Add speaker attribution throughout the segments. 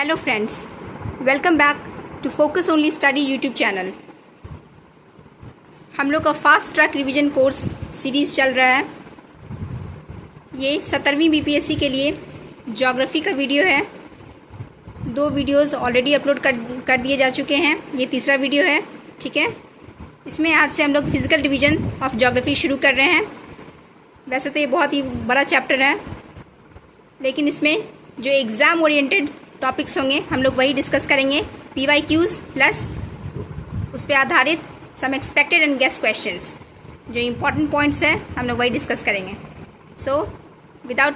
Speaker 1: Hello friends, welcome back to focus only study YouTube channel. हम लोग का fast track revision course series चल रहा है। ये 17वीं बीपीएससी के लिए ज्योग्राफी का वीडियो है। 2 वीडियोस ऑलरेडी अपलोड कर दिए जा चुके हैं। ये तीसरा वीडियो है, ठीक है। इसमें आज से हम लोग फिजिकल डिवीज़न ऑफ ज्योग्राफी शुरू कर रहे हैं। वैसे तो ये बहुत ही बड़ा चैप्टर है, लेकिन इसमें जो एग्ज़ाम ओरिएंटेड टॉपिक्स होंगे हम लोग वही डिस्कस करेंगे। PYQs प्लस उस पर आधारित सम एक्सपेक्टेड एंड गेस क्वेश्चंस, जो इम्पॉर्टेंट पॉइंट्स हैं हम लोग वही डिस्कस करेंगे। So without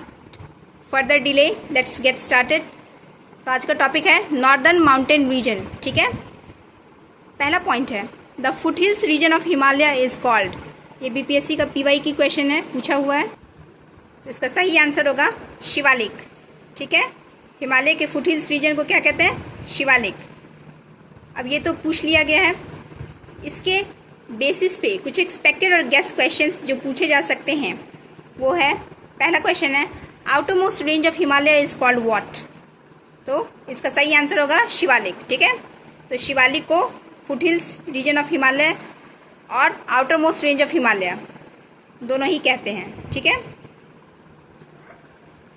Speaker 1: further delay let's get started. तो आज का टॉपिक है नॉर्दर्न माउंटेन रीजन, ठीक है। पहला पॉइंट है the foot hills region of Himalaya is called. ये BPSC का PY की क्वेश्चन है, पूछा हुआ है। तो इसका सही आंसर होगा शिवालिक, ठीक है। हिमालय के फुट हिल्स रीजन को क्या कहते हैं? शिवालिक। अब ये तो पूछ लिया गया है। इसके बेसिस पे कुछ एक्सपेक्टेड और गेस क्वेश्चंस जो पूछे जा सकते हैं वो है, पहला क्वेश्चन है outermost range of Himalaya is called what. तो इसका सही आंसर होगा शिवालिक, ठीक है। तो शिवालिक को foot hills region of Himalaya और आउटरमोस्ट रेंज ऑफ हिमालय दोनों ही कहते हैं, ठीक है।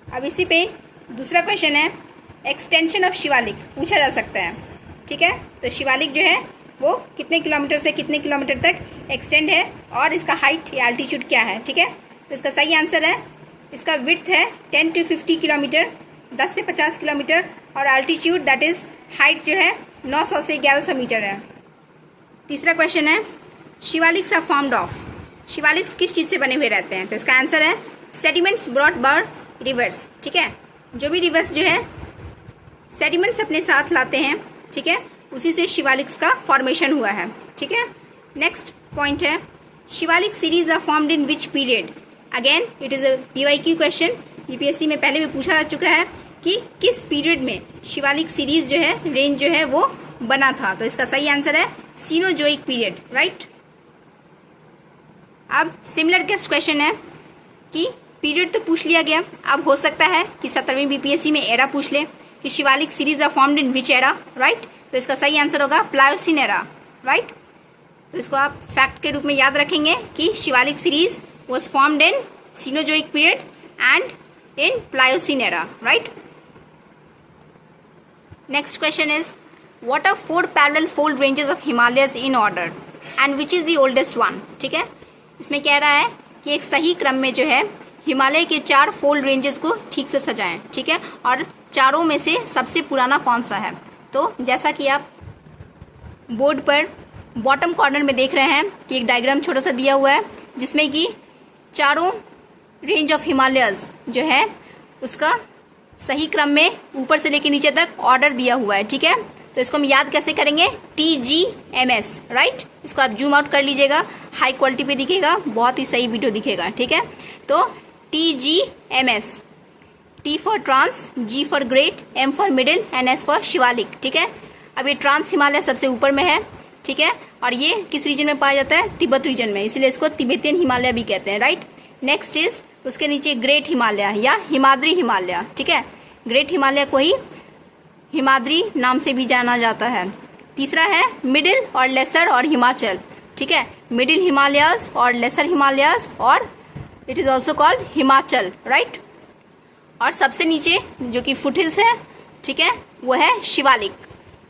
Speaker 1: अब इसी पे दूसरा क्वेश्चन है एक्सटेंशन ऑफ शिवालिक पूछा जा सकता है, ठीक है। तो शिवालिक जो है वो कितने किलोमीटर से कितने किलोमीटर तक एक्सटेंड है और इसका हाइट या अल्टीट्यूड क्या है, ठीक है। तो इसका सही आंसर है, इसका विड्थ है 10 to 50 किलोमीटर, 10 से 50 किलोमीटर, और अल्टीट्यूड दैट इज़ हाइट जो है 900 से 1100 मीटर है। तीसरा क्वेश्चन है Shivaliks are formed of. Shivaliks किस चीज़ से बने हुए रहते हैं? तो इसका आंसर है सेडिमेंट्स ब्रॉट बाय रिवर्स, ठीक है। जो भी रिवर्स जो है सेडिमेंट्स अपने साथ लाते हैं, ठीक है, उसी से शिवालिक्स का फॉर्मेशन हुआ है, ठीक है। नेक्स्ट पॉइंट है Shivalik series are formed in which period. Again it is a PYQ question. BPSC में पहले भी पूछा जा चुका है कि किस पीरियड में शिवालिक सीरीज जो है, रेंज जो है वो बना था। तो इसका सही आंसर है सीनोजोइक पीरियड, राइट। अब सिमिलर गेस्ट क्वेश्चन है कि पीरियड तो पूछ लिया गया, अब हो सकता है कि 17वीं BPSC में एरा पूछ ले कि Shivalik series are formed in which era, right. तो इसका सही आंसर होगा प्लायोसिन एरा, राइट। तो इसको आप फैक्ट के रूप में याद रखेंगे कि Shivalik series was formed in Cenozoic period and in Pliocene era, right. Next question is what are 4 parallel fold ranges of Himalayas in order and which is the oldest one, ठीक है। इसमें कह रहा है कि एक सही क्रम में जो है हिमालय के 4 फोल्ड रेंजेस को ठीक से सजाएं, ठीक है, और चारों में से सबसे पुराना कौन सा है। तो जैसा कि आप बोर्ड पर बॉटम कॉर्नर में देख रहे हैं कि एक डायग्राम छोटा सा दिया हुआ है जिसमें कि चारों रेंज ऑफ हिमालयस जो है उसका सही क्रम में ऊपर से लेकर नीचे तक ऑर्डर दिया हुआ है, ठीक है। तो इसको हम याद कैसे करेंगे? TGMS, right. इसको आप जूम आउट कर लीजिएगा, हाई क्वालिटी पे दिखेगा, बहुत ही सही वीडियो दिखेगा, ठीक है। तो TGMS, T for trans, G for great, M for middle and S for Shivalik, ठीक है। अब ये ट्रांस हिमालय सबसे ऊपर में है, ठीक है, और ये किस रीजन में पाया जाता है? तिब्बत रीजन में, इसलिए इसको तिब्बतियन हिमालय भी कहते हैं, राइट। नेक्स्ट इज उसके नीचे ग्रेट हिमालय या हिमाद्री हिमालय, ठीक है। ग्रेट हिमालय को ही हिमाद्री नाम से भी जाना जाता है। तीसरा है मिडिल और लेसर और हिमाचल, ठीक है। मिडिल हिमालयाज और लेसर हिमालयाज, और it is also called Himachal, right. और सबसे नीचे जो कि फुट हिल्स है, ठीक है, वो है शिवालिक,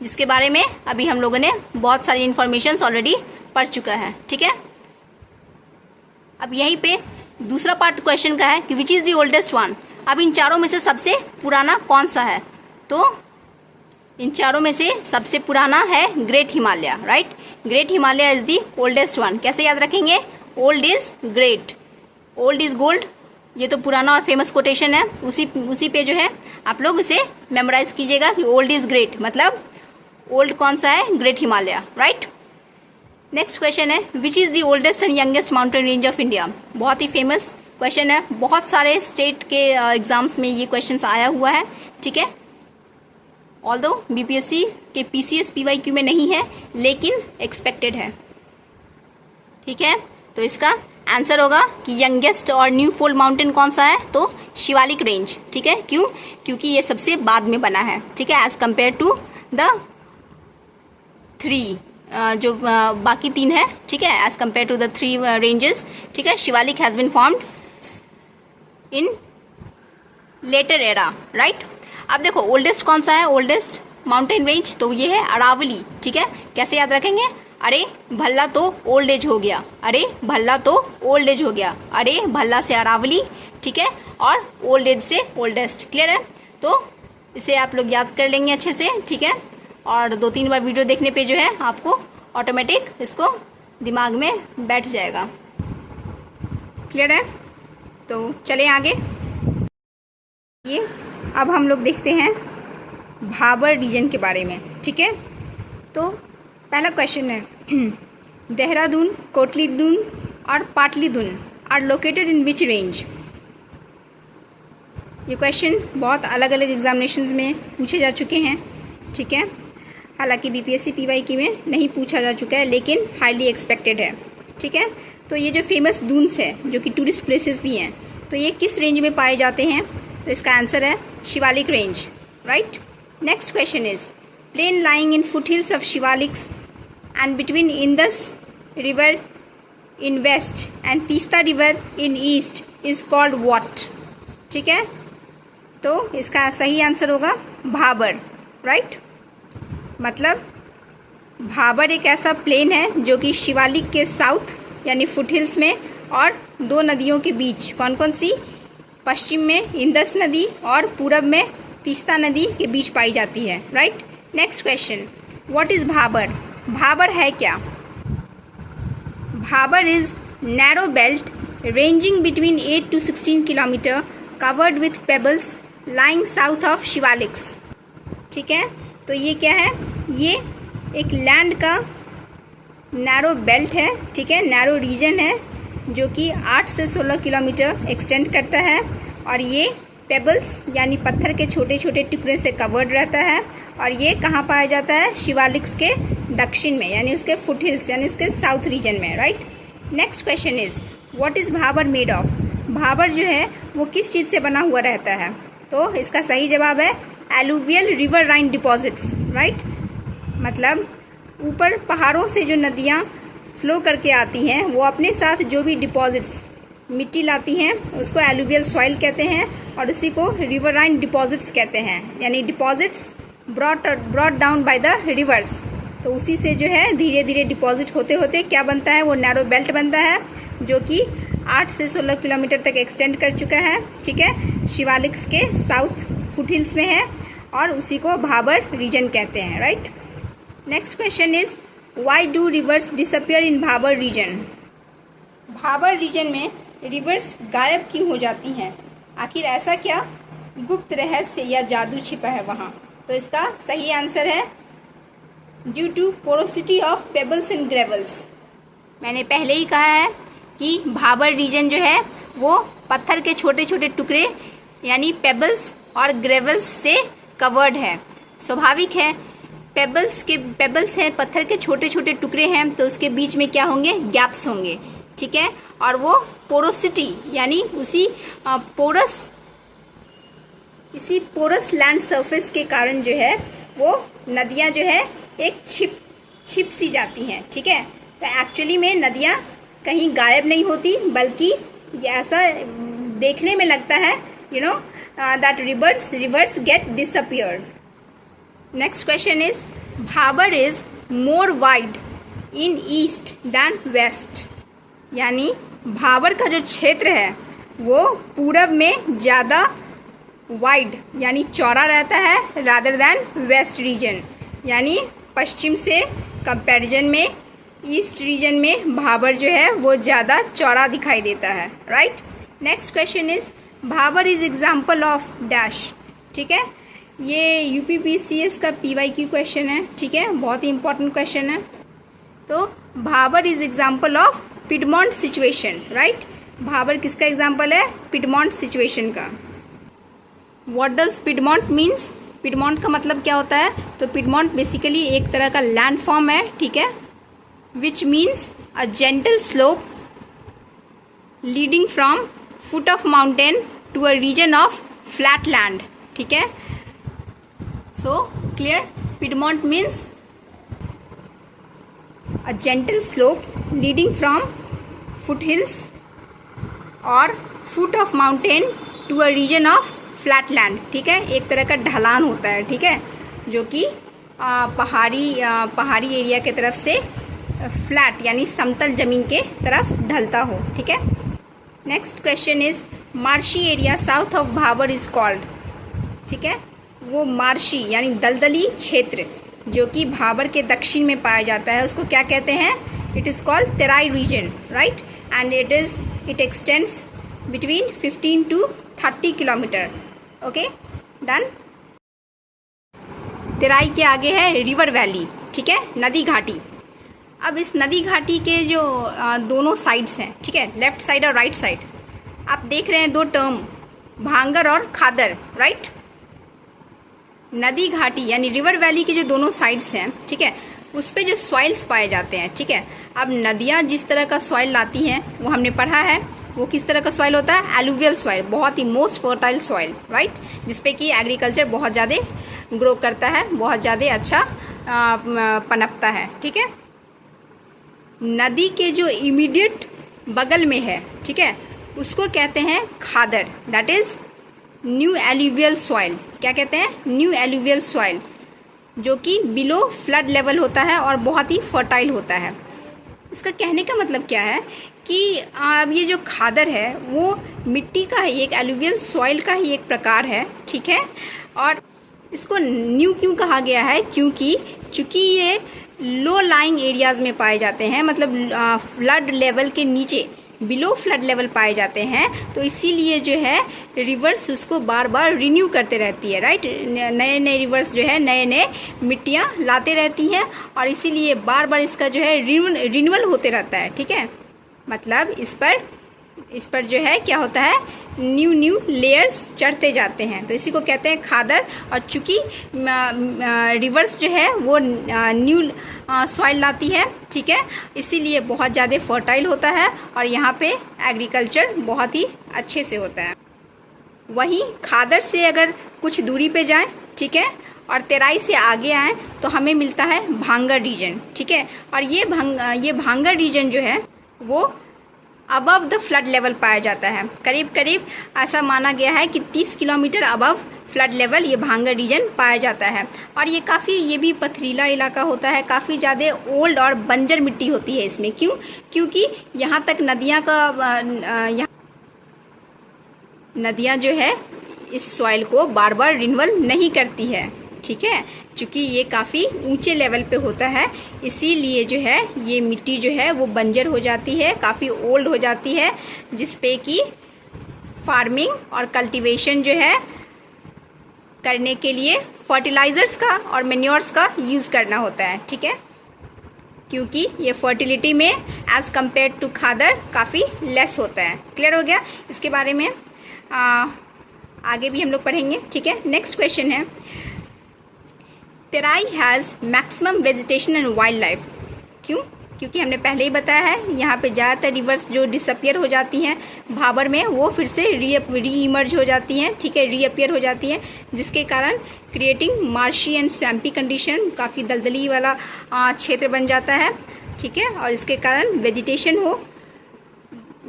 Speaker 1: जिसके बारे में अभी हम लोगों ने बहुत सारी इन्फॉर्मेशन ऑलरेडी पढ़ चुका है, ठीक है। अब यहीं पे दूसरा पार्ट क्वेश्चन का है कि विच इज़ द ओल्डेस्ट वन। अब इन चारों में से सबसे पुराना कौन सा है? तो इन चारों में से सबसे पुराना है great Himalaya, right. Great Himalaya is the oldest one. कैसे याद रखेंगे? Old is great, old is gold, ये तो पुराना और फेमस कोटेशन है। उसी पे जो है आप लोग इसे मेमोराइज कीजिएगा कि ओल्ड इज ग्रेट मतलब ओल्ड कौन सा है? Great Himalaya, right. Next question है which is the oldest and youngest mountain range of India. बहुत ही फेमस क्वेश्चन है, बहुत सारे स्टेट के एग्जाम्स में ये क्वेश्चन आया हुआ है, ठीक है। ऑल्दो BPSC के PCS PYQ में नहीं है, लेकिन एक्सपेक्टेड है, ठीक है। तो इसका आंसर होगा कि यंगेस्ट और न्यू फोल्ड माउंटेन कौन सा है, तो शिवालिक रेंज। ठीक है, क्यों? क्योंकि ये सबसे बाद में बना है। ठीक है, एज कंपेयर टू द 3 जो बाकी 3 है। ठीक है, as compare to the 3 ranges. ठीक है, Shivalik has been formed in later era, right. अब देखो ओल्डेस्ट कौन सा है, ओल्डेस्ट माउंटेन रेंज, तो ये है अरावली। ठीक है, कैसे याद रखेंगे? अरे भल्ला तो ओल्ड एज हो गया, अरे भल्ला तो ओल्ड एज हो गया, अरे भल्ला से अरावली। ठीक है, और ओल्ड एज से ओल्डेस्ट। क्लियर है? तो इसे आप लोग याद कर लेंगे अच्छे से। ठीक है, और 2-3 बार वीडियो देखने पे जो है आपको ऑटोमेटिक इसको दिमाग में बैठ जाएगा। क्लियर है? तो चले आगे। ये अब हम लोग देखते हैं भाबर रीजन के बारे में। ठीक है, तो पहला क्वेश्चन है देहरादून, कोटलीदून और Patlidun are located in which range. ये क्वेश्चन बहुत अलग अलग एग्जामिनेशंस में पूछे जा चुके हैं। ठीक है, हालांकि बीपीएससी पीवाईक्यू में नहीं पूछा जा चुका है, लेकिन हाईली एक्सपेक्टेड है। ठीक है, तो ये जो फेमस दून्स है जो कि टूरिस्ट प्लेसेस भी हैं, तो ये किस रेंज में पाए जाते हैं? तो इसका आंसर है Shivalik range, right. Next question is plane lying in foot hills of Shivaliks and between Indus river in west and Teesta river in east is called what. ठीक है, तो इसका सही आंसर होगा भाबर, राइट। मतलब भाबर एक ऐसा प्लेन है जो कि शिवालिक के साउथ यानी फुट हिल्स में और 2 नदियों के बीच, कौन कौन सी? पश्चिम में इंदस नदी और पूरब में तीस्ता नदी के बीच पाई जाती है, right. Next question, what is Bhabar? Bhabar है क्या? Bhabar is narrow belt ranging between 8 to 16 kilometre covered with pebbles lying south of Shivaliks. ठीक है, तो ये क्या है? ये एक लैंड का नैरो बेल्ट है। ठीक है, नैरो रीजन है जो कि 8 से 16 किलोमीटर एक्सटेंड करता है और ये पेबल्स यानी पत्थर के छोटे छोटे टुकड़े से कवर्ड रहता है। और ये कहाँ पाया जाता है? शिवालिक्स के दक्षिण में यानी उसके फुट हिल्स यानी उसके साउथ रीजन में, right. Next question is what is Bhabar made of? Bhabar जो है वो किस चीज़ से बना हुआ रहता है? तो इसका सही जवाब है एलुवियल रिवर राइन डिपॉजिट्स, राइट। मतलब ऊपर पहाड़ों से जो नदियाँ फ्लो करके आती हैं वो अपने साथ जो भी डिपॉजिट्स मिट्टी लाती हैं उसको एलुवियल सॉइल कहते हैं और उसी को रिवराइन डिपॉजिट्स कहते हैं, यानी deposits brought down by the reverse. तो उसी से जो है धीरे धीरे डिपॉजिट होते होते क्या बनता है? वो नैरो बेल्ट बनता है जो कि 8 से 16 किलोमीटर तक एक्सटेंड कर चुका है। ठीक है, शिवालिक्स के साउथ फुट हिल्स में है और उसी को भाबर रीजन कहते हैं, right. Next question is why do rivers disappear in Bhabar region? Bhabar region में रिवर्स गायब क्यों हो जाती हैं? आखिर ऐसा क्या गुप्त रहस्य या जादू छिपा है वहाँ? तो इसका सही आंसर है due to porosity of pebbles and gravels. मैंने पहले ही कहा है कि भाबर रीजन जो है वो पत्थर के छोटे छोटे टुकड़े यानी पेबल्स और ग्रेवल्स से कवर्ड है। स्वाभाविक है, पेबल्स हैं, पत्थर के छोटे छोटे टुकड़े हैं, तो उसके बीच में क्या होंगे? गैप्स होंगे। ठीक है, और वो पोरोसिटी यानी इसी पोरस लैंड सरफेस के कारण जो है वो नदियाँ जो है एक छिप सी जाती हैं। ठीक है, तो एक्चुअली में नदियाँ कहीं गायब नहीं होती, बल्कि ऐसा देखने में लगता है that rivers get disappeared. Next question is Bhabar is more wide in east than west, यानी भाबर का जो क्षेत्र है वो पूरब में ज़्यादा वाइड यानी चौड़ा रहता है रादर दैन वेस्ट रीजन, यानी पश्चिम से कंपैरिजन में ईस्ट रीजन में भाबर जो है वो ज़्यादा चौड़ा दिखाई देता है, right. Next question is Bhabar is example of dash. ठीक है, ये यूपीपीसीएस का पीवाईक्यू क्वेश्चन है। ठीक है, बहुत ही इंपॉर्टेंट क्वेश्चन है। तो Bhabar is example of Piedmont situation, right. Bhabar किसका एग्जाम्पल है? पिडमॉन्ट सिचुएशन का। What does Piedmont means? Piedmont का मतलब क्या होता है? तो पिडमॉन्ट बेसिकली एक तरह का लैंड फॉर्म है, ठीक है, which means a gentle slope leading from foot of mountain to a region of flat land, ठीक है। So clear, piedmont means a gentle slope leading from foot hills और foot of mountain to a region of flat land, ठीक है। एक तरह का ढलान होता है, ठीक है, जो कि पहाड़ी एरिया के तरफ से फ्लैट यानी समतल जमीन के तरफ ढलता हो, ठीक है। Next question is marshy area south of Bhabar is called, ठीक है। वो मार्शी यानी दलदली क्षेत्र जो कि भाबर के दक्षिण में पाया जाता है उसको क्या कहते हैं? It is called Terai region, right, and it extends between 15 to 30 kilometre, okay, done. Terai के आगे है रिवर वैली, ठीक है, नदी घाटी। अब इस नदी घाटी के जो दोनों साइड्स हैं, ठीक है, लेफ्ट साइड और राइट साइड, आप देख रहे हैं दो टर्म भांगर और खादर, राइट। नदी घाटी यानी रिवर वैली के जो दोनों साइड्स हैं, ठीक है, उस पे जो सॉइल्स पाए जाते हैं, ठीक है। अब नदियाँ जिस तरह का सॉइल लाती हैं वो हमने पढ़ा है, वो किस तरह का सॉइल होता है? एलुवियल सॉइल, बहुत ही मोस्ट फर्टाइल सॉइल, राइट, जिसपे कि एग्रीकल्चर बहुत ज़्यादा ग्रो करता है, बहुत ज़्यादा अच्छा पनपता है, ठीक है। नदी के जो इमीडिएट बगल में है, ठीक है, उसको कहते हैं khadar, that is new alluvial soil. क्या कहते हैं? न्यू एलुवियल सॉइल, जो कि बिलो फ्लड लेवल होता है और बहुत ही फर्टाइल होता है। इसका कहने का मतलब क्या है कि अब ये जो खादर है वो मिट्टी का ही एक एलुवियल सॉइल का ही एक प्रकार है, ठीक है। और इसको न्यू क्यों कहा गया है? क्योंकि चूँकि ये लो लाइंग एरियाज़ में पाए जाते हैं, मतलब फ्लड लेवल के नीचे, बिलो फ्लड लेवल पाए जाते हैं, तो इसीलिए जो है रिवर्स उसको बार बार रिन्यू करते रहती है, राइट। नए नए रिवर्स जो है नए नए मिट्टियाँ लाते रहती हैं और इसीलिए बार बार इसका जो है रिन्यूअल होते रहता है, ठीक है। मतलब इस पर जो है क्या होता है, न्यू लेयर्स चढ़ते जाते हैं, तो इसी को कहते हैं खादर। और चूँकि रिवर्स जो है वो न्यू सॉइल लाती है, ठीक है, इसीलिए बहुत ज़्यादा फर्टाइल होता है और यहाँ पे एग्रीकल्चर बहुत ही अच्छे से होता है। वहीं खादर से अगर कुछ दूरी पे जाएं, ठीक है, और तेराई से आगे आएँ तो हमें मिलता है भांगर रीजन, ठीक है। और ये भांगर रीजन जो है वो अबव द फ्लड लेवल पाया जाता है। करीब करीब ऐसा माना गया है कि 30 किलोमीटर अबव फ्लड लेवल ये भांगर रीजन पाया जाता है। और ये भी पथरीला इलाका होता है, काफ़ी ज़्यादा ओल्ड और बंजर मिट्टी होती है इसमें। क्यों? क्योंकि यहाँ तक नदियाँ जो है इस सॉइल को बार बार रिन्यूअल नहीं करती है, ठीक है। चूँकि ये काफ़ी ऊंचे लेवल पे होता है, इसीलिए जो है ये मिट्टी जो है वो बंजर हो जाती है, काफ़ी ओल्ड हो जाती है, जिस पे कि फार्मिंग और कल्टीवेशन जो है करने के लिए फर्टिलाइज़र्स का और मेन्योर्स का यूज़ करना होता है, ठीक है। क्योंकि ये फर्टिलिटी में एज़ कम्पेयर टू खादर काफ़ी लेस होता है। क्लियर हो गया? इसके बारे में आगे भी हम लोग पढ़ेंगे, ठीक है। नेक्स्ट क्वेश्चन है, Terai has maximum vegetation and wild life. क्यों? क्योंकि हमने पहले ही बताया है यहाँ पे ज़्यादातर रिवर्स जो डिसअपियर हो जाती हैं भाबर में, वो फिर से री इमर्ज हो जाती हैं, ठीक है, रीअपियर हो जाती हैं, जिसके कारण creating marshy and swampy condition, काफ़ी दलदली वाला क्षेत्र बन जाता है, ठीक है। और इसके कारण वेजिटेशन हो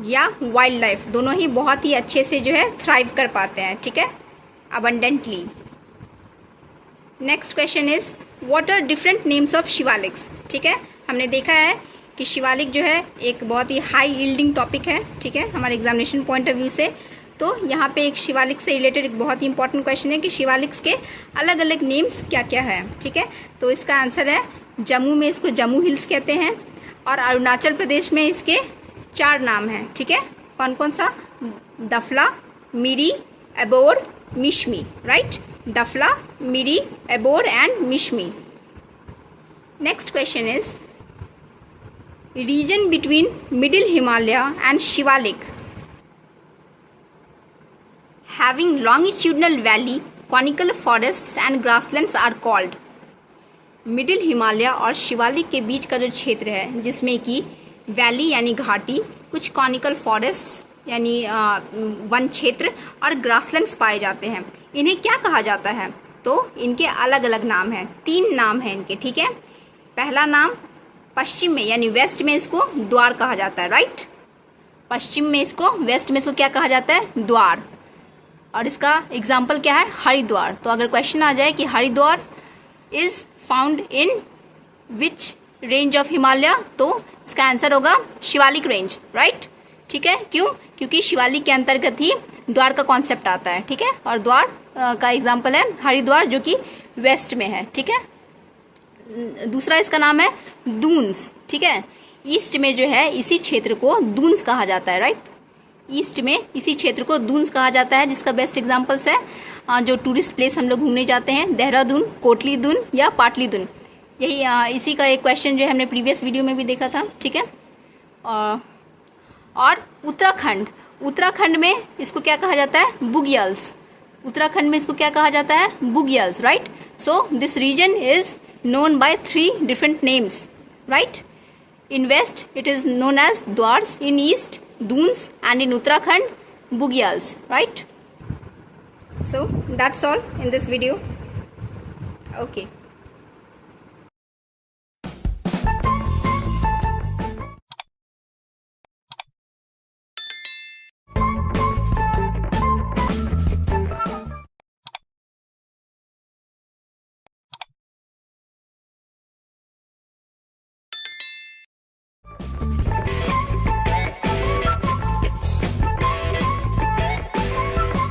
Speaker 1: या वाइल्ड लाइफ दोनों ही बहुत ही अच्छे से जो है थ्राइव कर पाते हैं, ठीक है, abundantly. Next question is what are different names of Shivaliks, ठीक है। हमने देखा है कि शिवालिक जो है एक बहुत ही हाई यील्डिंग टॉपिक है, ठीक है, हमारे एग्जामिनेशन पॉइंट ऑफ व्यू से। तो यहाँ पे एक शिवालिक से रिलेटेड एक बहुत ही इंपॉर्टेंट क्वेश्चन है कि शिवालिक्स के अलग अलग नेम्स क्या क्या है, ठीक है। तो इसका आंसर है जम्मू में इसको जम्मू हिल्स कहते हैं और अरुणाचल प्रदेश में इसके 4 नाम हैं, ठीक है। कौन कौन सा? Dafla, Miri, Abor, Mishmi, right. Dafla, Miri, Abor and Mishmi. Next question is region between middle Himalaya and Shivalik having longitudinal valley, conical forests and grasslands are called। Middle Himalaya और शिवालिक के बीच का जो क्षेत्र है जिसमें कि वैली यानी घाटी, कुछ कॉनिकल फॉरेस्ट्स यानी वन क्षेत्र और ग्रासलैंड्स पाए जाते हैं। इन्हें क्या कहा जाता है? तो इनके अलग अलग नाम हैं, 3 नाम हैं इनके, ठीक है। पहला नाम पश्चिम में यानी वेस्ट में इसको द्वार कहा जाता है, राइट। पश्चिम में इसको, वेस्ट में इसको क्या कहा जाता है? द्वार। और इसका एग्जाम्पल क्या है? हरिद्वार। तो अगर क्वेश्चन आ जाए कि Haridwar is found in which range of Himalaya, तो इसका आंसर होगा शिवालिक रेंज, राइट। ठीक है, क्यों? क्योंकि शिवालिक के अंतर्गत ही द्वार का कॉन्सेप्ट आता है, ठीक है। और द्वार का एग्जाम्पल है हरिद्वार जो कि वेस्ट में है, ठीक है। दूसरा इसका नाम है दून्स, ठीक है। ईस्ट में जो है इसी क्षेत्र को दून्स कहा जाता है, राइट। ईस्ट में इसी क्षेत्र को दून्स कहा जाता है, जिसका बेस्ट एग्जाम्पल्स है जो टूरिस्ट प्लेस हम लोग घूमने जाते हैं, देहरादून, कोटली दून या पाटली दून। यही इसी का एक क्वेश्चन जो है हमने प्रीवियस वीडियो में भी देखा था, ठीक है। और उत्तराखंड, उत्तराखंड में इसको क्या कहा जाता है? बुग्याल्स। उत्तराखंड में इसको क्या कहा जाता है? Bugyals, right. So this region is known by 3 different names, right? In west it is known as Dwars, in east Dunes, and in Uttarakhand Bugyals, right? So that's all in this video. Okay.